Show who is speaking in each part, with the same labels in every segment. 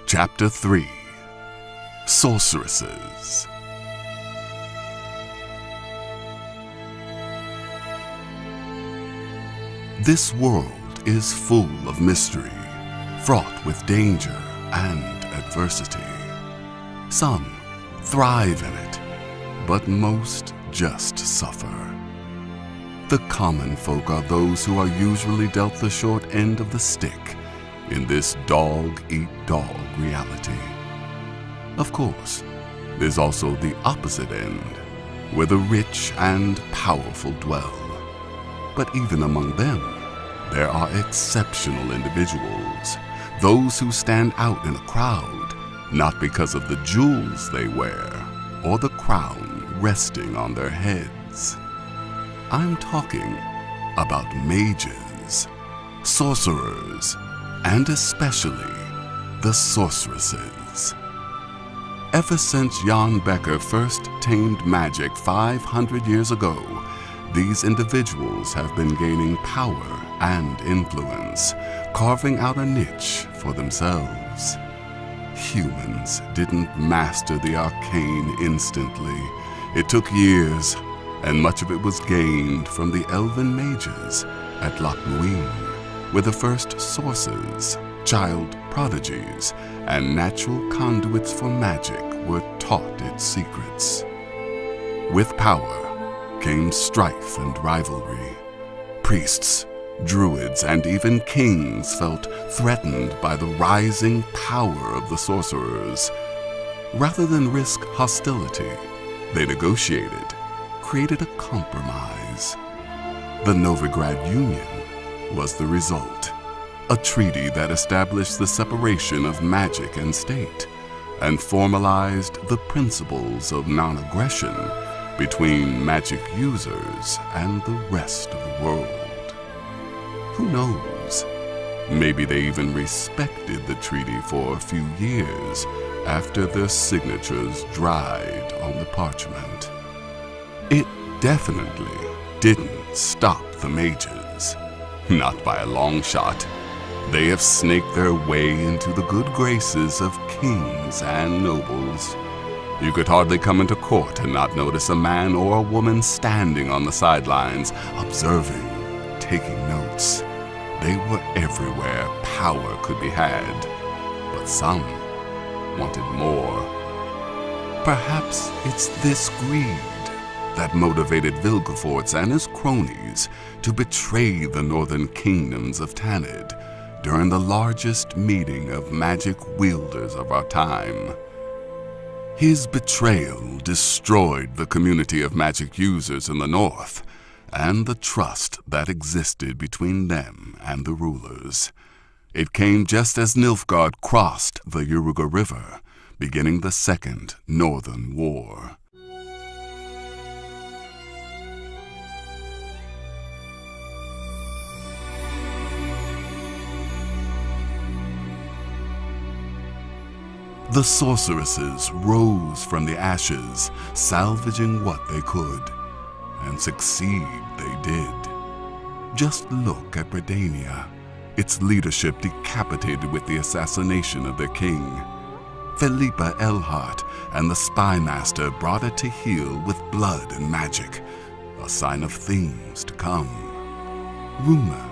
Speaker 1: Chapter 3 Sorceresses. This world is full of mystery, fraught with danger and adversity. Some thrive in it, but most just suffer. The common folk are those who are usually dealt the short end of the stick in this dog-eat-dog reality. Of course, there's also the opposite end, where the rich and powerful dwell. But even among them, there are exceptional individuals, those who stand out in a crowd, not because of the jewels they wear or the crown resting on their heads. I'm talking about mages, sorcerers, and especially the sorceresses. Ever since Jan Becker first tamed magic 500 years ago, these individuals have been gaining power and influence, carving out a niche for themselves. Humans didn't master the arcane instantly. It took years, and much of it was gained from the elven mages at Loch Muin, where the first sources, child prodigies, and natural conduits for magic were taught its secrets. With power came strife and rivalry. Priests, druids, and even kings felt threatened by the rising power of the sorcerers. Rather than risk hostility, they negotiated, created a compromise. The Novigrad Union was the result, a treaty that established the separation of magic and state and formalized the principles of non-aggression between magic users and the rest of the world. Who knows? Maybe they even respected the treaty for a few years after their signatures dried on the parchment. It definitely didn't stop the mages. Not by a long shot. They have snaked their way into the good graces of kings and nobles. You could hardly come into court and not notice a man or a woman standing on the sidelines, observing, taking notes. They were everywhere power could be had, but some wanted more. Perhaps it's this greed that motivated Vilgefortz and his cronies to betray the northern kingdoms of Tanid during the largest meeting of magic wielders of our time. His betrayal destroyed the community of magic users in the north and the trust that existed between them and the rulers. It came just as Nilfgaard crossed the Uruga River, beginning the Second Northern War. The sorceresses rose from the ashes, salvaging what they could, and succeed they did. Just look at Bredania, its leadership decapitated with the assassination of their king. Felipa Elhart and the spy master brought it to heel with blood and magic, a sign of things to come. Rumor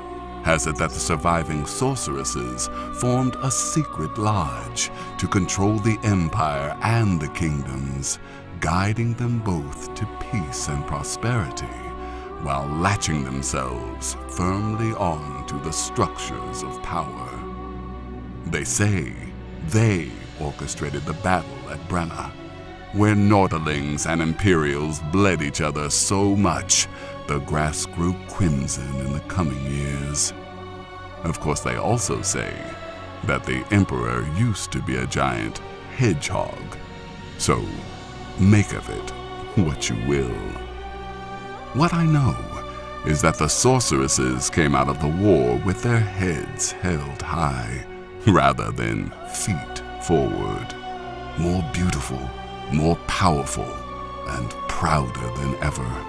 Speaker 1: has it that the surviving sorceresses formed a secret lodge to control the empire and the kingdoms, guiding them both to peace and prosperity, while latching themselves firmly on to the structures of power. They say they orchestrated the battle at Brenna, where Norderlings and Imperials bled each other so much the grass grew crimson in the coming years. Of course, they also say that the Emperor used to be a giant hedgehog, so make of it what you will. What I know is that the sorceresses came out of the war with their heads held high, rather than feet forward, more beautiful, more powerful, and prouder than ever.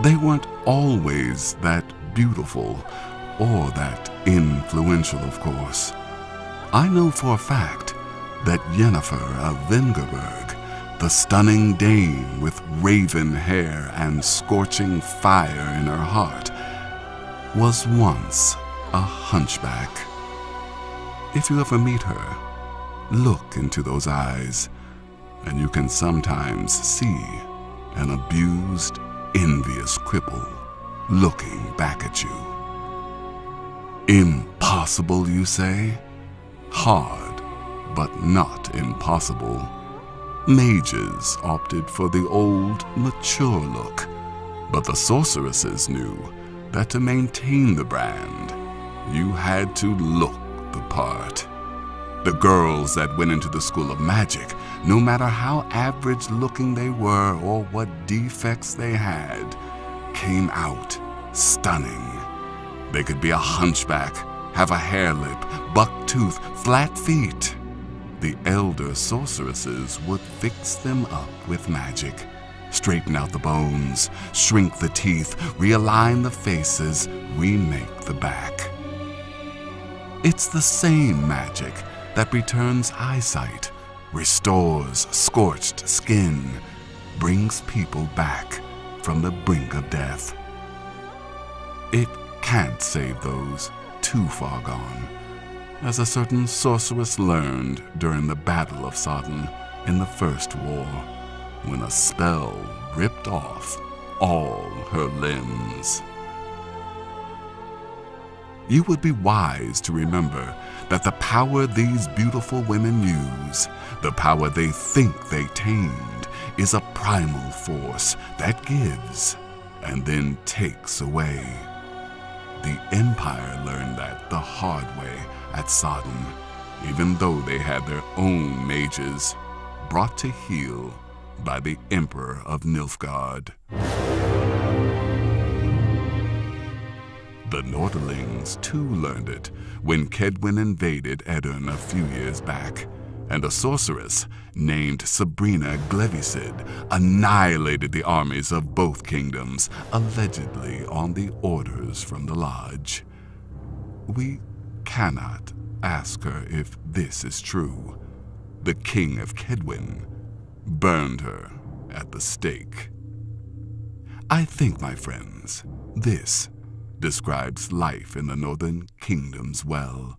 Speaker 1: They weren't always that beautiful or that influential, of course. I know for a fact that Yennefer of Vengerberg, the stunning dame with raven hair and scorching fire in her heart, was once a hunchback. If you ever meet her, look into those eyes, and you can sometimes see an abused, envious cripple looking back at you. Impossible, you say? Hard, but not impossible. Mages opted for the old, mature look, but the sorceresses knew that to maintain the brand, you had to look the part. The girls that went into the school of magic, no matter how average-looking they were or what defects they had, came out stunning. They could be a hunchback, have a hair lip, buck tooth, flat feet. The elder sorceresses would fix them up with magic, straighten out the bones, shrink the teeth, realign the faces, remake the back. It's the same magic that returns eyesight, restores scorched skin, brings people back from the brink of death. It can't save those too far gone, as a certain sorceress learned during the Battle of Sodden in the First War, when a spell ripped off all her limbs. You would be wise to remember that the power these beautiful women use, the power they think they tamed, is a primal force that gives and then takes away. The Empire learned that the hard way at Sodden, even though they had their own mages, brought to heel by the Emperor of Nilfgaard. The Nordlings too learned it when Kedwin invaded Edirn a few years back, and a sorceress named Sabrina Glevisid annihilated the armies of both kingdoms, allegedly on the orders from the Lodge. We cannot ask her if this is true. The King of Kedwin burned her at the stake. I think, my friends, this describes life in the Northern Kingdoms well.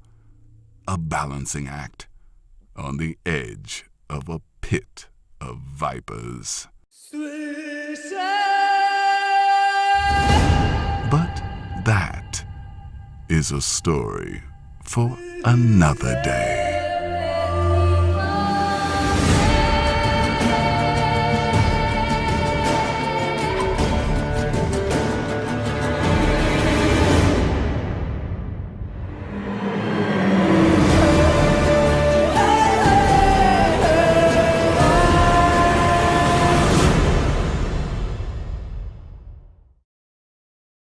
Speaker 1: A balancing act on the edge of a pit of vipers. But that is a story for another day.